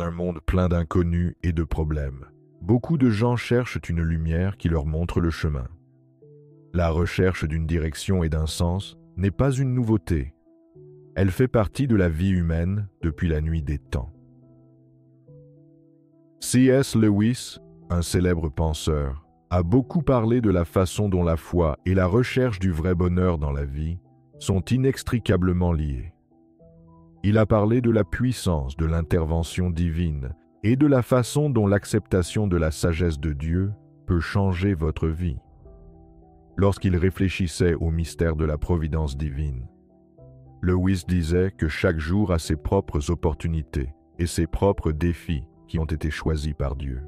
dans un monde plein d'inconnus et de problèmes, beaucoup de gens cherchent une lumière qui leur montre le chemin. La recherche d'une direction et d'un sens n'est pas une nouveauté. Elle fait partie de la vie humaine depuis la nuit des temps. C.S. Lewis, un célèbre penseur, a beaucoup parlé de la façon dont la foi et la recherche du vrai bonheur dans la vie sont inextricablement liées. Il a parlé de la puissance de l'intervention divine et de la façon dont l'acceptation de la sagesse de Dieu peut changer votre vie. Lorsqu'il réfléchissait au mystère de la providence divine, Lewis disait que chaque jour a ses propres opportunités et ses propres défis qui ont été choisis par Dieu.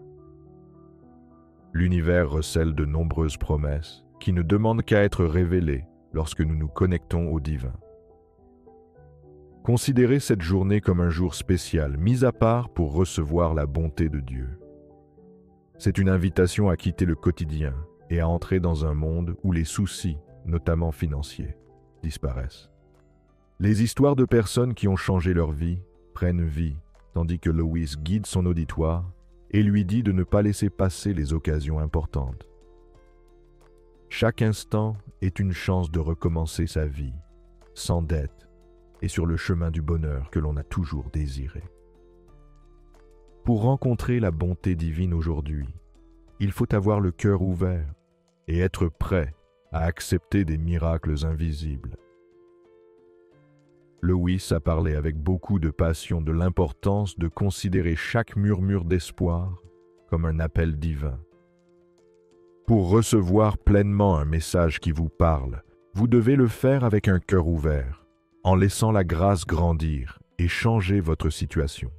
L'univers recèle de nombreuses promesses qui ne demandent qu'à être révélées lorsque nous nous connectons au divin. Considérez cette journée comme un jour spécial, mis à part pour recevoir la bonté de Dieu. C'est une invitation à quitter le quotidien et à entrer dans un monde où les soucis, notamment financiers, disparaissent. Les histoires de personnes qui ont changé leur vie prennent vie, tandis que Lewis guide son auditoire et lui dit de ne pas laisser passer les occasions importantes. Chaque instant est une chance de recommencer sa vie, sans dette, et sur le chemin du bonheur que l'on a toujours désiré. Pour rencontrer la bonté divine aujourd'hui, il faut avoir le cœur ouvert et être prêt à accepter des miracles invisibles. Lewis a parlé avec beaucoup de passion de l'importance de considérer chaque murmure d'espoir comme un appel divin. Pour recevoir pleinement un message qui vous parle, vous devez le faire avec un cœur ouvert, en laissant la grâce grandir et changer votre situation.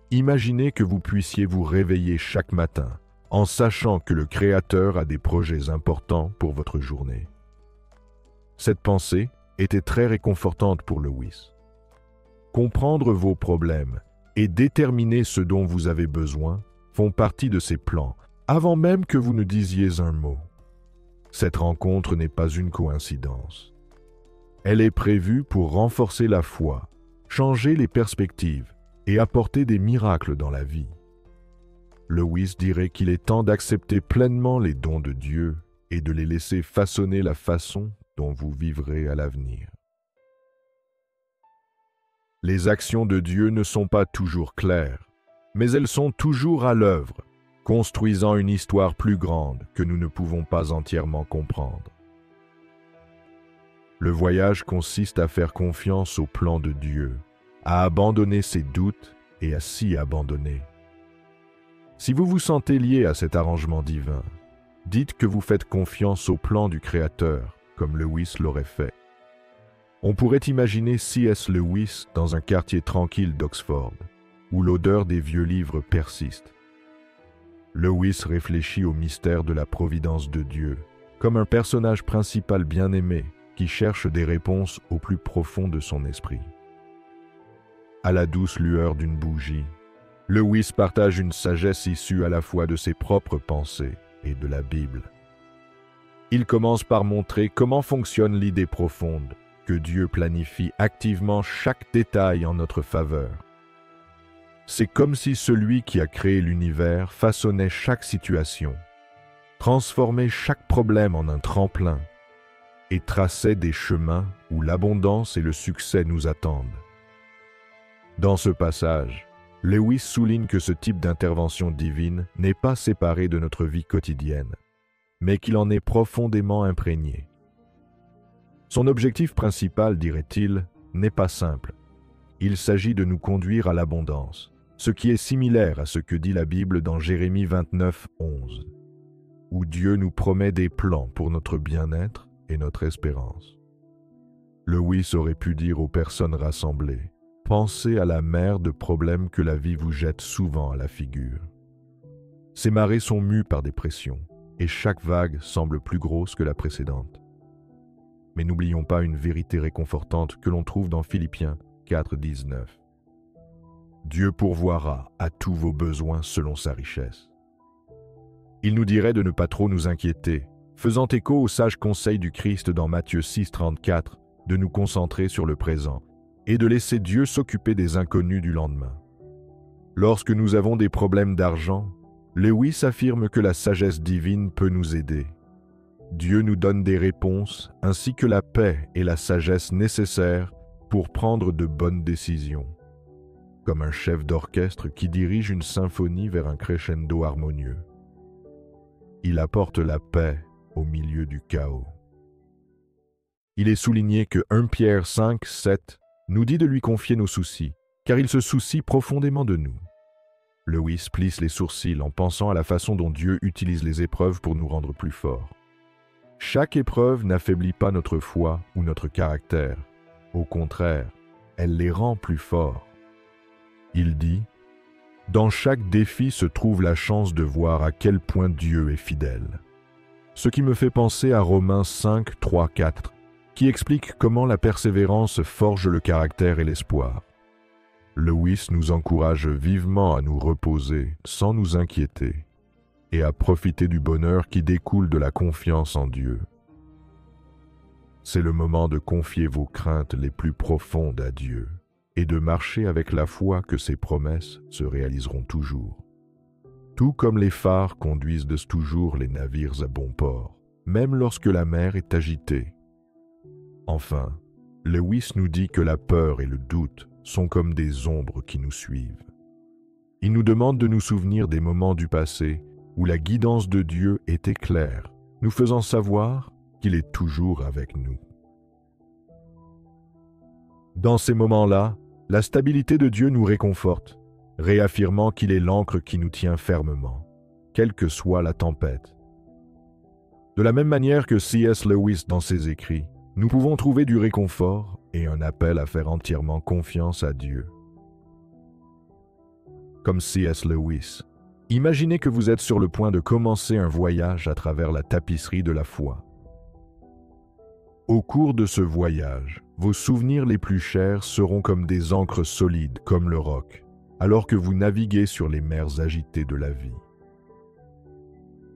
Imaginez que vous puissiez vous réveiller chaque matin en sachant que le Créateur a des projets importants pour votre journée. Cette pensée était très réconfortante pour Lewis. Comprendre vos problèmes et déterminer ce dont vous avez besoin font partie de ses plans, avant même que vous ne disiez un mot. Cette rencontre n'est pas une coïncidence. Elle est prévue pour renforcer la foi, changer les perspectives et apporter des miracles dans la vie. Lewis dirait qu'il est temps d'accepter pleinement les dons de Dieu et de les laisser façonner la façon dont vous vivrez à l'avenir. Les actions de Dieu ne sont pas toujours claires, mais elles sont toujours à l'œuvre, construisant une histoire plus grande que nous ne pouvons pas entièrement comprendre. Le voyage consiste à faire confiance au plan de Dieu, à abandonner ses doutes et à s'y abandonner. Si vous vous sentez lié à cet arrangement divin, dites que vous faites confiance au plan du Créateur, comme Lewis l'aurait fait. On pourrait imaginer C.S. Lewis dans un quartier tranquille d'Oxford, où l'odeur des vieux livres persiste. Lewis réfléchit au mystère de la providence de Dieu, comme un personnage principal bien-aimé qui cherche des réponses au plus profond de son esprit. À la douce lueur d'une bougie, Lewis partage une sagesse issue à la fois de ses propres pensées et de la Bible. Il commence par montrer comment fonctionne l'idée profonde que Dieu planifie activement chaque détail en notre faveur. C'est comme si celui qui a créé l'univers façonnait chaque situation, transformait chaque problème en un tremplin et traçait des chemins où l'abondance et le succès nous attendent. Dans ce passage, Lewis souligne que ce type d'intervention divine n'est pas séparé de notre vie quotidienne, mais qu'il en est profondément imprégné. Son objectif principal, dirait-il, n'est pas simple. Il s'agit de nous conduire à l'abondance, ce qui est similaire à ce que dit la Bible dans Jérémie 29, 11, où Dieu nous promet des plans pour notre bien-être et notre espérance. Lewis aurait pu dire aux personnes rassemblées: pensez à la mer de problèmes que la vie vous jette souvent à la figure. Ces marées sont mues par des pressions, et chaque vague semble plus grosse que la précédente. Mais n'oublions pas une vérité réconfortante que l'on trouve dans Philippiens 4, 19. Dieu pourvoira à tous vos besoins selon sa richesse. Il nous dirait de ne pas trop nous inquiéter, faisant écho au sage conseil du Christ dans Matthieu 6, 34, de nous concentrer sur le présent et de laisser Dieu s'occuper des inconnus du lendemain. Lorsque nous avons des problèmes d'argent, Lewis affirme que la sagesse divine peut nous aider. Dieu nous donne des réponses ainsi que la paix et la sagesse nécessaires pour prendre de bonnes décisions, comme un chef d'orchestre qui dirige une symphonie vers un crescendo harmonieux. Il apporte la paix au milieu du chaos. Il est souligné que 1 Pierre 5, 7 nous dit de lui confier nos soucis, car il se soucie profondément de nous. Lewis plisse les sourcils en pensant à la façon dont Dieu utilise les épreuves pour nous rendre plus forts. Chaque épreuve n'affaiblit pas notre foi ou notre caractère. Au contraire, elle les rend plus forts. Il dit « Dans chaque défi se trouve la chance de voir à quel point Dieu est fidèle. » Ce qui me fait penser à Romains 5, 3, 4, qui explique comment la persévérance forge le caractère et l'espoir. Lewis nous encourage vivement à nous reposer sans nous inquiéter et à profiter du bonheur qui découle de la confiance en Dieu. C'est le moment de confier vos craintes les plus profondes à Dieu et de marcher avec la foi que ses promesses se réaliseront toujours. Tout comme les phares conduisent toujours les navires à bon port, même lorsque la mer est agitée. Enfin, Lewis nous dit que la peur et le doute sont comme des ombres qui nous suivent. Il nous demande de nous souvenir des moments du passé où la guidance de Dieu était claire, nous faisant savoir qu'il est toujours avec nous. Dans ces moments-là, la stabilité de Dieu nous réconforte, réaffirmant qu'il est l'ancre qui nous tient fermement, quelle que soit la tempête. De la même manière que C.S. Lewis dans ses écrits, nous pouvons trouver du réconfort et un appel à faire entièrement confiance à Dieu. Comme C.S. Lewis, imaginez que vous êtes sur le point de commencer un voyage à travers la tapisserie de la foi. Au cours de ce voyage, vos souvenirs les plus chers seront comme des ancres solides, comme le roc, alors que vous naviguez sur les mers agitées de la vie.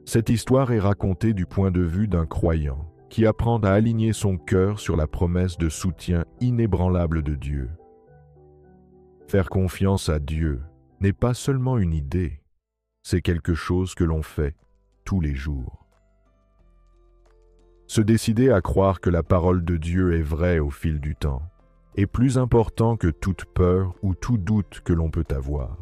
Cette histoire est racontée du point de vue d'un croyant qui apprend à aligner son cœur sur la promesse de soutien inébranlable de Dieu. Faire confiance à Dieu n'est pas seulement une idée, c'est quelque chose que l'on fait tous les jours. Se décider à croire que la parole de Dieu est vraie au fil du temps est plus important que toute peur ou tout doute que l'on peut avoir.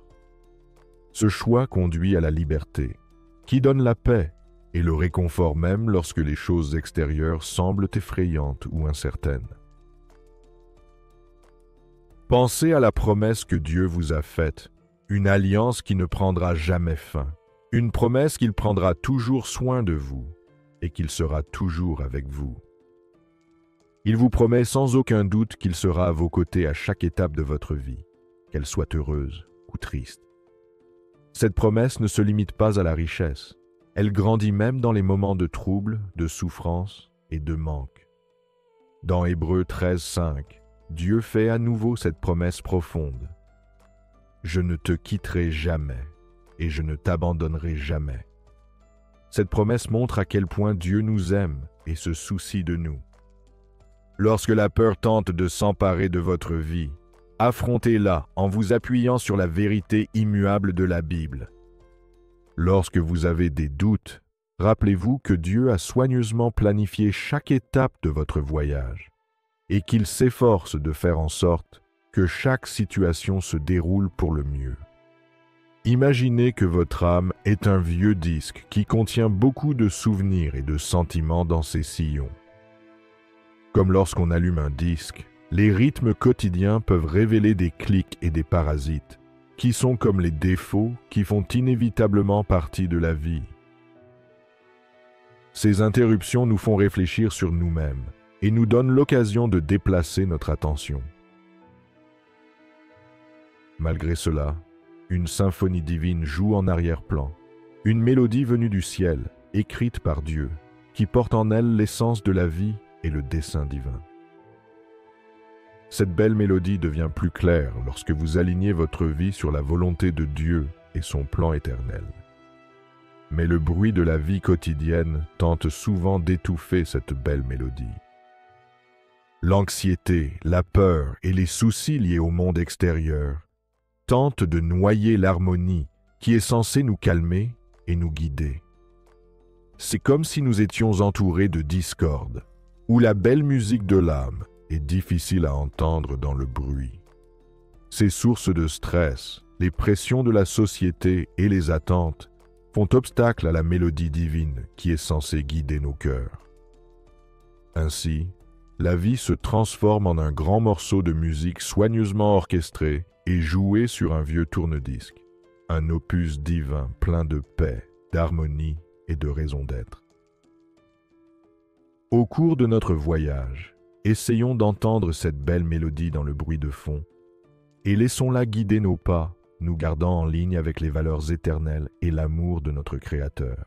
Ce choix conduit à la liberté, qui donne la paix et le réconfort même lorsque les choses extérieures semblent effrayantes ou incertaines. Pensez à la promesse que Dieu vous a faite, une alliance qui ne prendra jamais fin, une promesse qu'il prendra toujours soin de vous et qu'il sera toujours avec vous. Il vous promet sans aucun doute qu'il sera à vos côtés à chaque étape de votre vie, qu'elle soit heureuse ou triste. Cette promesse ne se limite pas à la richesse. Elle grandit même dans les moments de trouble, de souffrance et de manque. Dans Hébreux 13, 5, Dieu fait à nouveau cette promesse profonde. « Je ne te quitterai jamais et je ne t'abandonnerai jamais. » Cette promesse montre à quel point Dieu nous aime et se soucie de nous. Lorsque la peur tente de s'emparer de votre vie, affrontez-la en vous appuyant sur la vérité immuable de la Bible. Lorsque vous avez des doutes, rappelez-vous que Dieu a soigneusement planifié chaque étape de votre voyage et qu'il s'efforce de faire en sorte que chaque situation se déroule pour le mieux. Imaginez que votre âme est un vieux disque qui contient beaucoup de souvenirs et de sentiments dans ses sillons. Comme lorsqu'on allume un disque, les rythmes quotidiens peuvent révéler des clics et des parasites, qui sont comme les défauts qui font inévitablement partie de la vie. Ces interruptions nous font réfléchir sur nous-mêmes et nous donnent l'occasion de déplacer notre attention. Malgré cela, une symphonie divine joue en arrière-plan, une mélodie venue du ciel, écrite par Dieu, qui porte en elle l'essence de la vie et le dessein divin. Cette belle mélodie devient plus claire lorsque vous alignez votre vie sur la volonté de Dieu et son plan éternel. Mais le bruit de la vie quotidienne tente souvent d'étouffer cette belle mélodie. L'anxiété, la peur et les soucis liés au monde extérieur tente de noyer l'harmonie qui est censée nous calmer et nous guider. C'est comme si nous étions entourés de discorde, où la belle musique de l'âme est difficile à entendre dans le bruit. Ces sources de stress, les pressions de la société et les attentes font obstacle à la mélodie divine qui est censée guider nos cœurs. Ainsi, la vie se transforme en un grand morceau de musique soigneusement orchestré et joué sur un vieux tourne-disque, un opus divin plein de paix, d'harmonie et de raison d'être. Au cours de notre voyage, essayons d'entendre cette belle mélodie dans le bruit de fond et laissons-la guider nos pas, nous gardant en ligne avec les valeurs éternelles et l'amour de notre Créateur.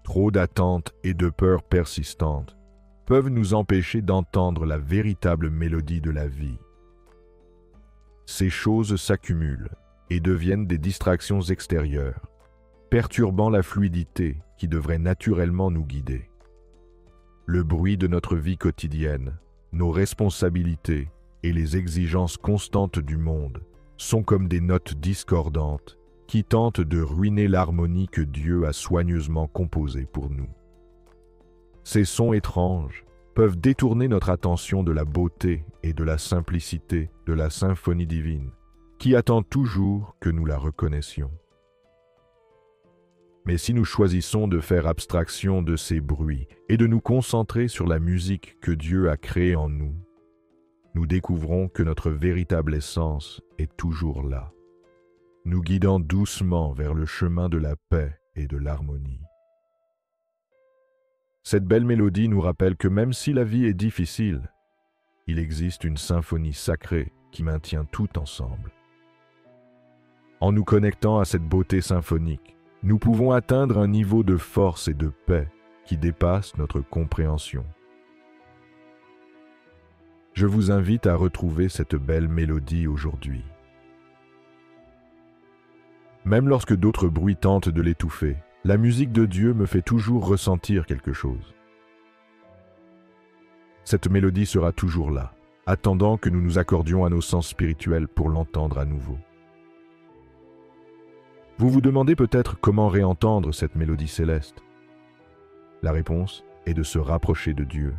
Trop d'attentes et de peurs persistantes peuvent nous empêcher d'entendre la véritable mélodie de la vie. Ces choses s'accumulent et deviennent des distractions extérieures, perturbant la fluidité qui devrait naturellement nous guider. Le bruit de notre vie quotidienne, nos responsabilités et les exigences constantes du monde sont comme des notes discordantes qui tentent de ruiner l'harmonie que Dieu a soigneusement composée pour nous. Ces sons étranges peuvent détourner notre attention de la beauté et de la simplicité de la symphonie divine, qui attend toujours que nous la reconnaissions. Mais si nous choisissons de faire abstraction de ces bruits et de nous concentrer sur la musique que Dieu a créée en nous, nous découvrons que notre véritable essence est toujours là, nous guidant doucement vers le chemin de la paix et de l'harmonie. Cette belle mélodie nous rappelle que même si la vie est difficile, il existe une symphonie sacrée qui maintient tout ensemble. En nous connectant à cette beauté symphonique, nous pouvons atteindre un niveau de force et de paix qui dépasse notre compréhension. Je vous invite à retrouver cette belle mélodie aujourd'hui. Même lorsque d'autres bruits tentent de l'étouffer, la musique de Dieu me fait toujours ressentir quelque chose. Cette mélodie sera toujours là, attendant que nous nous accordions à nos sens spirituels pour l'entendre à nouveau. Vous vous demandez peut-être comment réentendre cette mélodie céleste. La réponse est de se rapprocher de Dieu.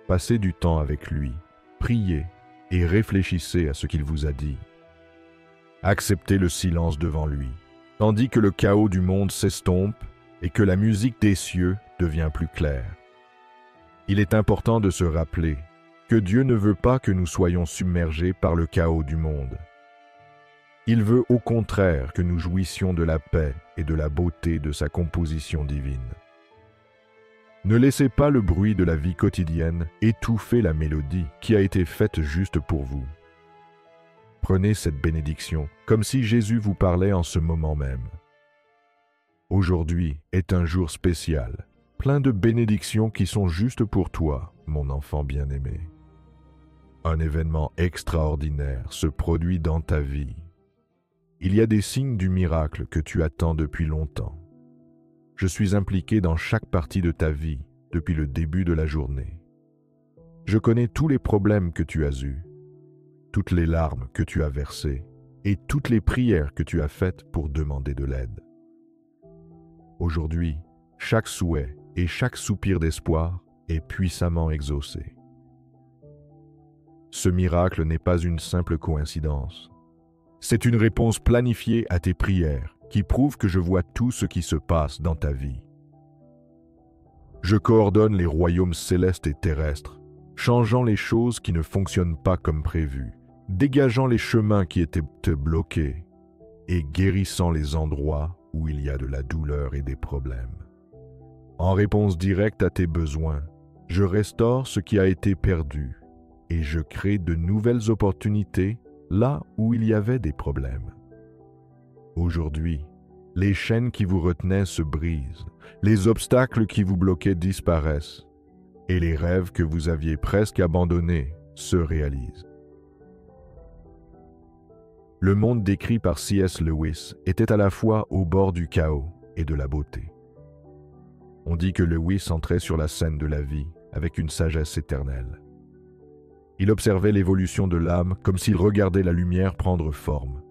Passez du temps avec lui, priez et réfléchissez à ce qu'il vous a dit. Acceptez le silence devant lui, tandis que le chaos du monde s'estompe et que la musique des cieux devient plus claire. Il est important de se rappeler que Dieu ne veut pas que nous soyons submergés par le chaos du monde. Il veut au contraire que nous jouissions de la paix et de la beauté de sa composition divine. Ne laissez pas le bruit de la vie quotidienne étouffer la mélodie qui a été faite juste pour vous. Prenez cette bénédiction comme si Jésus vous parlait en ce moment même. Aujourd'hui est un jour spécial, plein de bénédictions qui sont juste pour toi, mon enfant bien-aimé. Un événement extraordinaire se produit dans ta vie. Il y a des signes du miracle que tu attends depuis longtemps. Je suis impliqué dans chaque partie de ta vie depuis le début de la journée. Je connais tous les problèmes que tu as eus, toutes les larmes que tu as versées et toutes les prières que tu as faites pour demander de l'aide. Aujourd'hui, chaque souhait et chaque soupir d'espoir est puissamment exaucé. Ce miracle n'est pas une simple coïncidence. C'est une réponse planifiée à tes prières qui prouve que je vois tout ce qui se passe dans ta vie. Je coordonne les royaumes célestes et terrestres, changeant les choses qui ne fonctionnent pas comme prévu, dégageant les chemins qui étaient bloqués et guérissant les endroits où il y a de la douleur et des problèmes. En réponse directe à tes besoins, je restaure ce qui a été perdu et je crée de nouvelles opportunités là où il y avait des problèmes. Aujourd'hui, les chaînes qui vous retenaient se brisent, les obstacles qui vous bloquaient disparaissent, et les rêves que vous aviez presque abandonnés se réalisent. Le monde décrit par C.S. Lewis était à la fois au bord du chaos et de la beauté. On dit que Lewis entrait sur la scène de la vie avec une sagesse éternelle. Il observait l'évolution de l'âme comme s'il regardait la lumière prendre forme.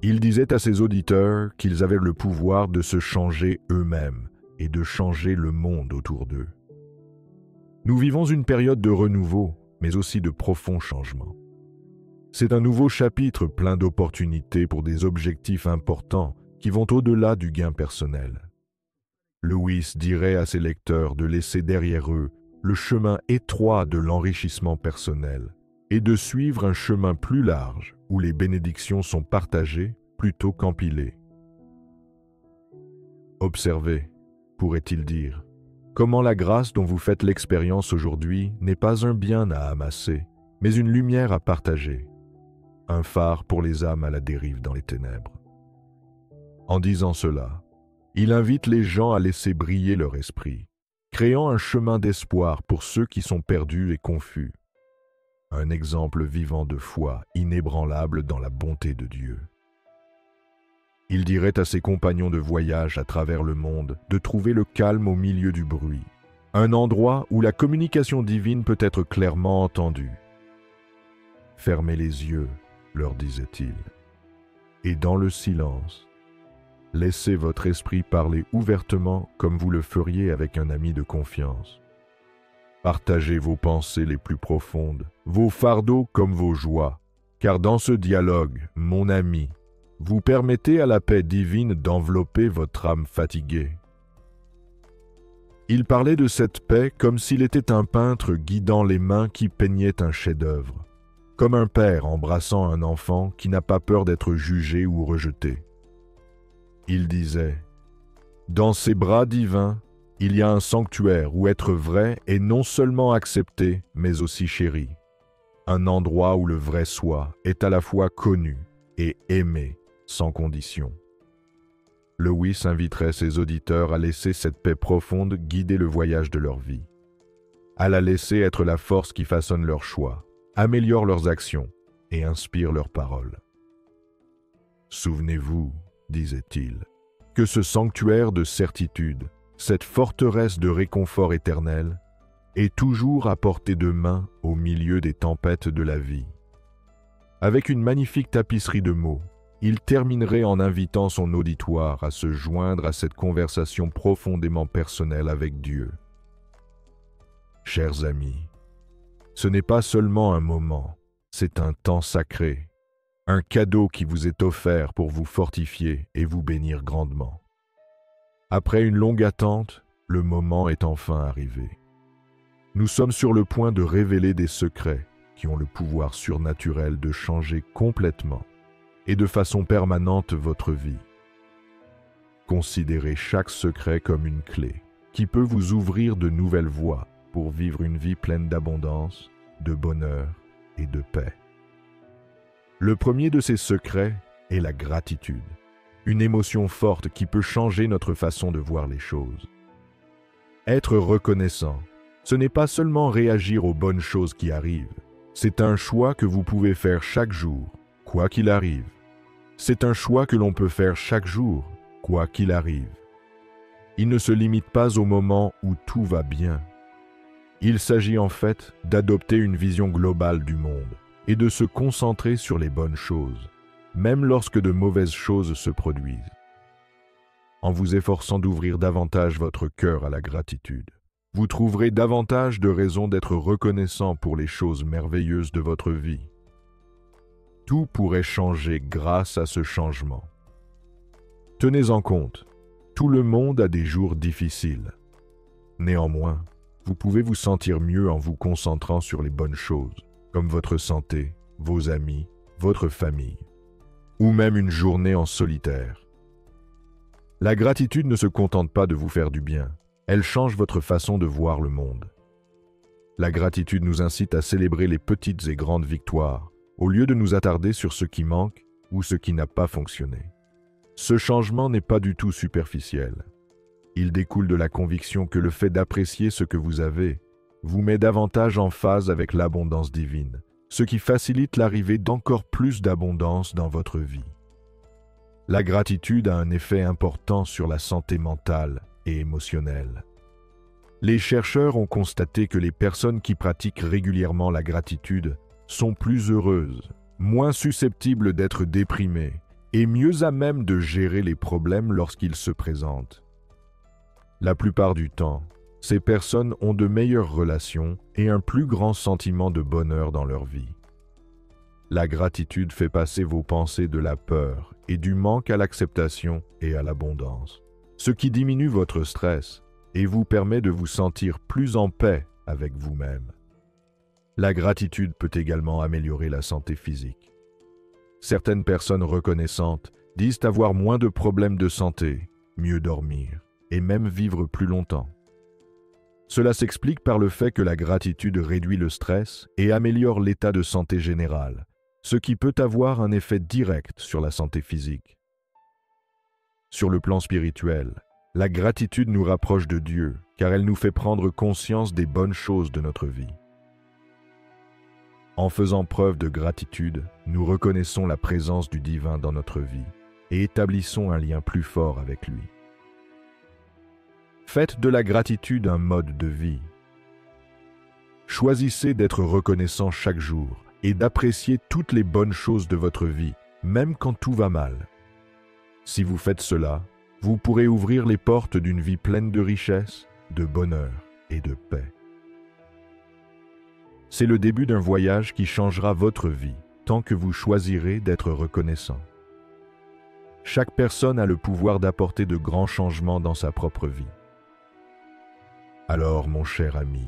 Il disait à ses auditeurs qu'ils avaient le pouvoir de se changer eux-mêmes et de changer le monde autour d'eux. Nous vivons une période de renouveau, mais aussi de profonds changements. C'est un nouveau chapitre plein d'opportunités pour des objectifs importants qui vont au-delà du gain personnel. Lewis dirait à ses lecteurs de laisser derrière eux le chemin étroit de l'enrichissement personnel et de suivre un chemin plus large où les bénédictions sont partagées plutôt qu'empilées. Observez, pourrait-il dire, comment la grâce dont vous faites l'expérience aujourd'hui n'est pas un bien à amasser, mais une lumière à partager, un phare pour les âmes à la dérive dans les ténèbres. En disant cela, il invite les gens à laisser briller leur esprit, créant un chemin d'espoir pour ceux qui sont perdus et confus. Un exemple vivant de foi inébranlable dans la bonté de Dieu. Il dirait à ses compagnons de voyage à travers le monde de trouver le calme au milieu du bruit, un endroit où la communication divine peut être clairement entendue. Fermez les yeux, leur disait-il, et dans le silence, laissez votre esprit parler ouvertement comme vous le feriez avec un ami de confiance. Partagez vos pensées les plus profondes, vos fardeaux comme vos joies, car dans ce dialogue, mon ami, vous permettez à la paix divine d'envelopper votre âme fatiguée. Il parlait de cette paix comme s'il était un peintre guidant les mains qui peignaient un chef-d'œuvre, comme un père embrassant un enfant qui n'a pas peur d'être jugé ou rejeté. Il disait, « Dans ces bras divins, il y a un sanctuaire où être vrai est non seulement accepté, mais aussi chéri. Un endroit où le vrai soi est à la fois connu et aimé sans condition. » Lewis inviterait ses auditeurs à laisser cette paix profonde guider le voyage de leur vie, à la laisser être la force qui façonne leurs choix, améliore leurs actions et inspire leurs paroles. Souvenez-vous, disait-il, que ce sanctuaire de certitude, cette forteresse de réconfort éternel, est toujours à portée de main au milieu des tempêtes de la vie. Avec une magnifique tapisserie de mots, il terminerait en invitant son auditoire à se joindre à cette conversation profondément personnelle avec Dieu. Chers amis, ce n'est pas seulement un moment, c'est un temps sacré, un cadeau qui vous est offert pour vous fortifier et vous bénir grandement. Après une longue attente, le moment est enfin arrivé. Nous sommes sur le point de révéler des secrets qui ont le pouvoir surnaturel de changer complètement et de façon permanente votre vie. Considérez chaque secret comme une clé qui peut vous ouvrir de nouvelles voies pour vivre une vie pleine d'abondance, de bonheur et de paix. Le premier de ces secrets est la gratitude, une émotion forte qui peut changer notre façon de voir les choses. Être reconnaissant, ce n'est pas seulement réagir aux bonnes choses qui arrivent, c'est un choix que vous pouvez faire chaque jour, quoi qu'il arrive. C'est un choix que l'on peut faire chaque jour, quoi qu'il arrive. Il ne se limite pas au moment où tout va bien. Il s'agit en fait d'adopter une vision globale du monde et de se concentrer sur les bonnes choses, même lorsque de mauvaises choses se produisent. En vous efforçant d'ouvrir davantage votre cœur à la gratitude, vous trouverez davantage de raisons d'être reconnaissant pour les choses merveilleuses de votre vie. Tout pourrait changer grâce à ce changement. Tenez en compte, tout le monde a des jours difficiles. Néanmoins, vous pouvez vous sentir mieux en vous concentrant sur les bonnes choses, comme votre santé, vos amis, votre famille, ou même une journée en solitaire. La gratitude ne se contente pas de vous faire du bien, elle change votre façon de voir le monde. La gratitude nous incite à célébrer les petites et grandes victoires, au lieu de nous attarder sur ce qui manque ou ce qui n'a pas fonctionné. Ce changement n'est pas du tout superficiel. Il découle de la conviction que le fait d'apprécier ce que vous avez vous met davantage en phase avec l'abondance divine, ce qui facilite l'arrivée d'encore plus d'abondance dans votre vie. La gratitude a un effet important sur la santé mentale et émotionnelle. Les chercheurs ont constaté que les personnes qui pratiquent régulièrement la gratitude sont plus heureuses, moins susceptibles d'être déprimées et mieux à même de gérer les problèmes lorsqu'ils se présentent. La plupart du temps, ces personnes ont de meilleures relations et un plus grand sentiment de bonheur dans leur vie. La gratitude fait passer vos pensées de la peur et du manque à l'acceptation et à l'abondance, ce qui diminue votre stress et vous permet de vous sentir plus en paix avec vous-même. La gratitude peut également améliorer la santé physique. Certaines personnes reconnaissantes disent avoir moins de problèmes de santé, mieux dormir et même vivre plus longtemps. Cela s'explique par le fait que la gratitude réduit le stress et améliore l'état de santé général, ce qui peut avoir un effet direct sur la santé physique. Sur le plan spirituel, la gratitude nous rapproche de Dieu car elle nous fait prendre conscience des bonnes choses de notre vie. En faisant preuve de gratitude, nous reconnaissons la présence du divin dans notre vie et établissons un lien plus fort avec lui. Faites de la gratitude un mode de vie. Choisissez d'être reconnaissant chaque jour et d'apprécier toutes les bonnes choses de votre vie, même quand tout va mal. Si vous faites cela, vous pourrez ouvrir les portes d'une vie pleine de richesse, de bonheur et de paix. C'est le début d'un voyage qui changera votre vie, tant que vous choisirez d'être reconnaissant. Chaque personne a le pouvoir d'apporter de grands changements dans sa propre vie. Alors, mon cher ami,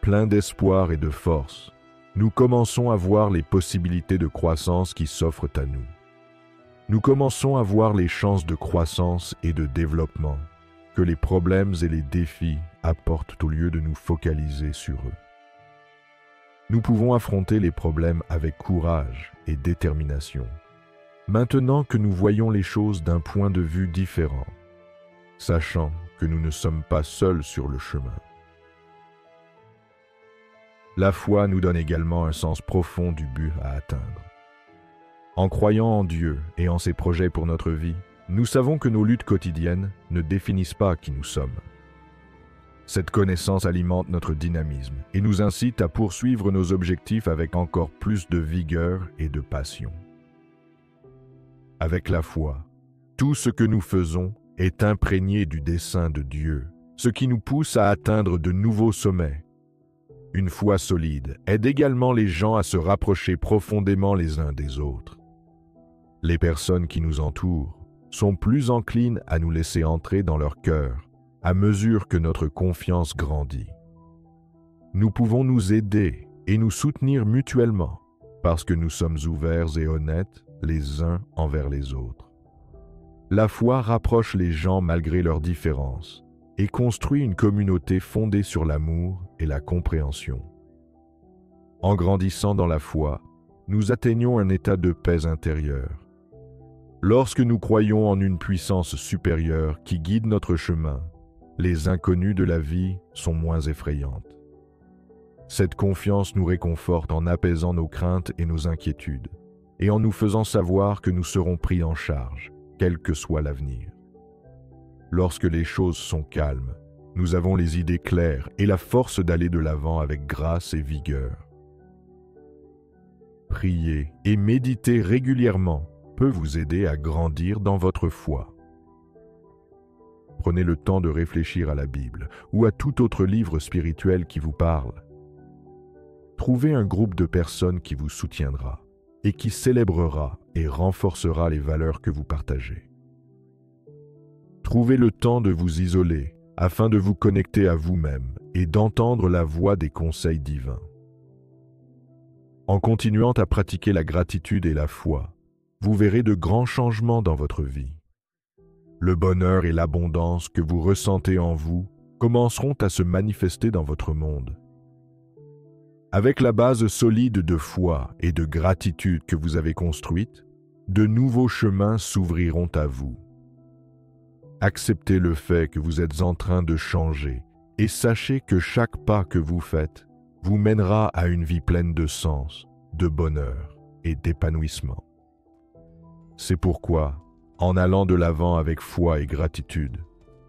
plein d'espoir et de force, nous commençons à voir les possibilités de croissance qui s'offrent à nous. Nous commençons à voir les chances de croissance et de développement que les problèmes et les défis apportent au lieu de nous focaliser sur eux. Nous pouvons affronter les problèmes avec courage et détermination, maintenant que nous voyons les choses d'un point de vue différent, sachant que nous ne sommes pas seuls sur le chemin. La foi nous donne également un sens profond du but à atteindre. En croyant en Dieu et en ses projets pour notre vie, nous savons que nos luttes quotidiennes ne définissent pas qui nous sommes. Cette connaissance alimente notre dynamisme et nous incite à poursuivre nos objectifs avec encore plus de vigueur et de passion. Avec la foi, tout ce que nous faisons est imprégné du dessein de Dieu, ce qui nous pousse à atteindre de nouveaux sommets. Une foi solide aide également les gens à se rapprocher profondément les uns des autres. Les personnes qui nous entourent sont plus enclines à nous laisser entrer dans leur cœur à mesure que notre confiance grandit. Nous pouvons nous aider et nous soutenir mutuellement parce que nous sommes ouverts et honnêtes les uns envers les autres. La foi rapproche les gens malgré leurs différences et construit une communauté fondée sur l'amour et la compréhension. En grandissant dans la foi, nous atteignons un état de paix intérieure. Lorsque nous croyons en une puissance supérieure qui guide notre chemin, les inconnues de la vie sont moins effrayantes. Cette confiance nous réconforte en apaisant nos craintes et nos inquiétudes, et en nous faisant savoir que nous serons pris en charge, quel que soit l'avenir. Lorsque les choses sont calmes, nous avons les idées claires et la force d'aller de l'avant avec grâce et vigueur. Prier et méditer régulièrement peut vous aider à grandir dans votre foi. Prenez le temps de réfléchir à la Bible ou à tout autre livre spirituel qui vous parle. Trouvez un groupe de personnes qui vous soutiendra et qui célébrera et renforcera les valeurs que vous partagez. Trouvez le temps de vous isoler afin de vous connecter à vous-même et d'entendre la voix des conseils divins. En continuant à pratiquer la gratitude et la foi, vous verrez de grands changements dans votre vie. Le bonheur et l'abondance que vous ressentez en vous commenceront à se manifester dans votre monde. Avec la base solide de foi et de gratitude que vous avez construite, de nouveaux chemins s'ouvriront à vous. Acceptez le fait que vous êtes en train de changer et sachez que chaque pas que vous faites vous mènera à une vie pleine de sens, de bonheur et d'épanouissement. C'est pourquoi, en allant de l'avant avec foi et gratitude,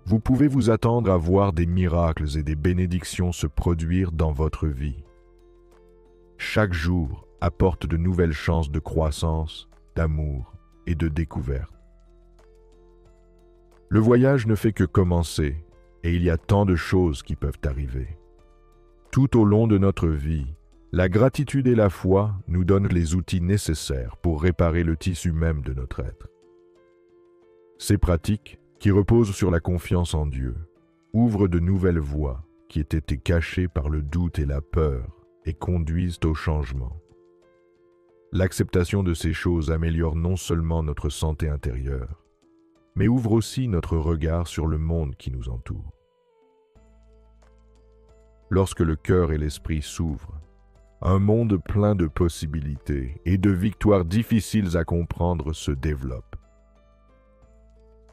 vous pouvez vous attendre à voir des miracles et des bénédictions se produire dans votre vie. Chaque jour apporte de nouvelles chances de croissance, d'amour et de découverte. Le voyage ne fait que commencer et il y a tant de choses qui peuvent arriver. Tout au long de notre vie, la gratitude et la foi nous donnent les outils nécessaires pour réparer le tissu même de notre être. Ces pratiques, qui reposent sur la confiance en Dieu, ouvrent de nouvelles voies qui étaient cachées par le doute et la peur et conduisent au changement. L'acceptation de ces choses améliore non seulement notre santé intérieure, mais ouvre aussi notre regard sur le monde qui nous entoure. Lorsque le cœur et l'esprit s'ouvrent, un monde plein de possibilités et de victoires difficiles à comprendre se développe.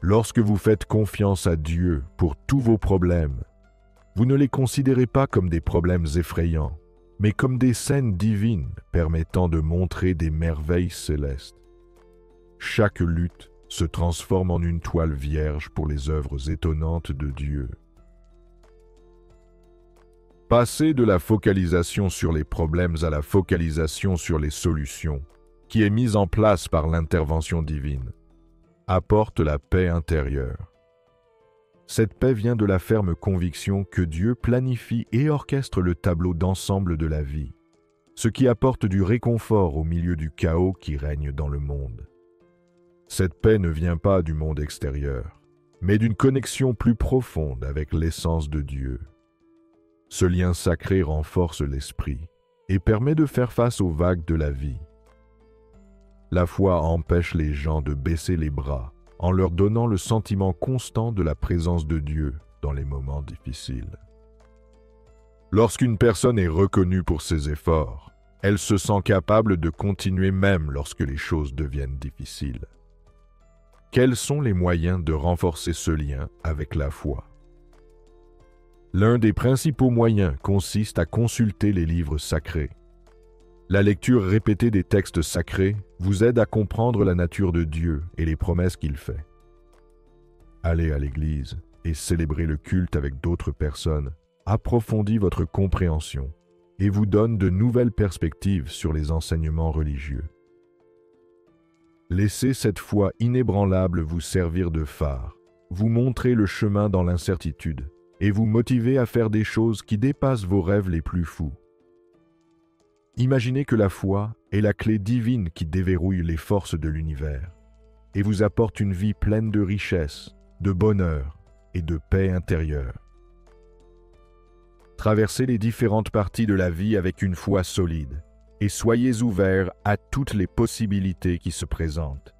Lorsque vous faites confiance à Dieu pour tous vos problèmes, vous ne les considérez pas comme des problèmes effrayants, mais comme des scènes divines permettant de montrer des merveilles célestes. Chaque lutte se transforme en une toile vierge pour les œuvres étonnantes de Dieu. Passer de la focalisation sur les problèmes à la focalisation sur les solutions, qui est mise en place par l'intervention divine, apporte la paix intérieure. Cette paix vient de la ferme conviction que Dieu planifie et orchestre le tableau d'ensemble de la vie, ce qui apporte du réconfort au milieu du chaos qui règne dans le monde. Cette paix ne vient pas du monde extérieur, mais d'une connexion plus profonde avec l'essence de Dieu. Ce lien sacré renforce l'esprit et permet de faire face aux vagues de la vie. La foi empêche les gens de baisser les bras en leur donnant le sentiment constant de la présence de Dieu dans les moments difficiles. Lorsqu'une personne est reconnue pour ses efforts, elle se sent capable de continuer même lorsque les choses deviennent difficiles. Quels sont les moyens de renforcer ce lien avec la foi? L'un des principaux moyens consiste à consulter les livres sacrés. La lecture répétée des textes sacrés vous aide à comprendre la nature de Dieu et les promesses qu'il fait. Aller à l'église et célébrer le culte avec d'autres personnes approfondit votre compréhension et vous donne de nouvelles perspectives sur les enseignements religieux. Laissez cette foi inébranlable vous servir de phare, vous montrer le chemin dans l'incertitude et vous motiver à faire des choses qui dépassent vos rêves les plus fous. Imaginez que la foi est la clé divine qui déverrouille les forces de l'univers et vous apporte une vie pleine de richesse, de bonheur et de paix intérieure. Traversez les différentes parties de la vie avec une foi solide et soyez ouverts à toutes les possibilités qui se présentent.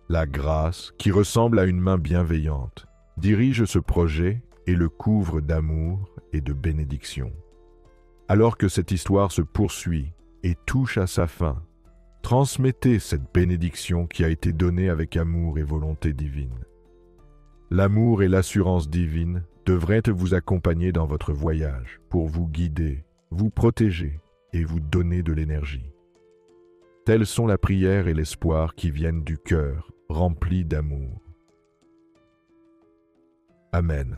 La grâce, qui ressemble à une main bienveillante, dirige ce projet et le couvre d'amour et de bénédiction. Alors que cette histoire se poursuit et touche à sa fin, transmettez cette bénédiction qui a été donnée avec amour et volonté divine. L'amour et l'assurance divine devraient vous accompagner dans votre voyage pour vous guider, vous protéger et vous donner de l'énergie. Telles sont la prière et l'espoir qui viennent du cœur rempli d'amour. Amen.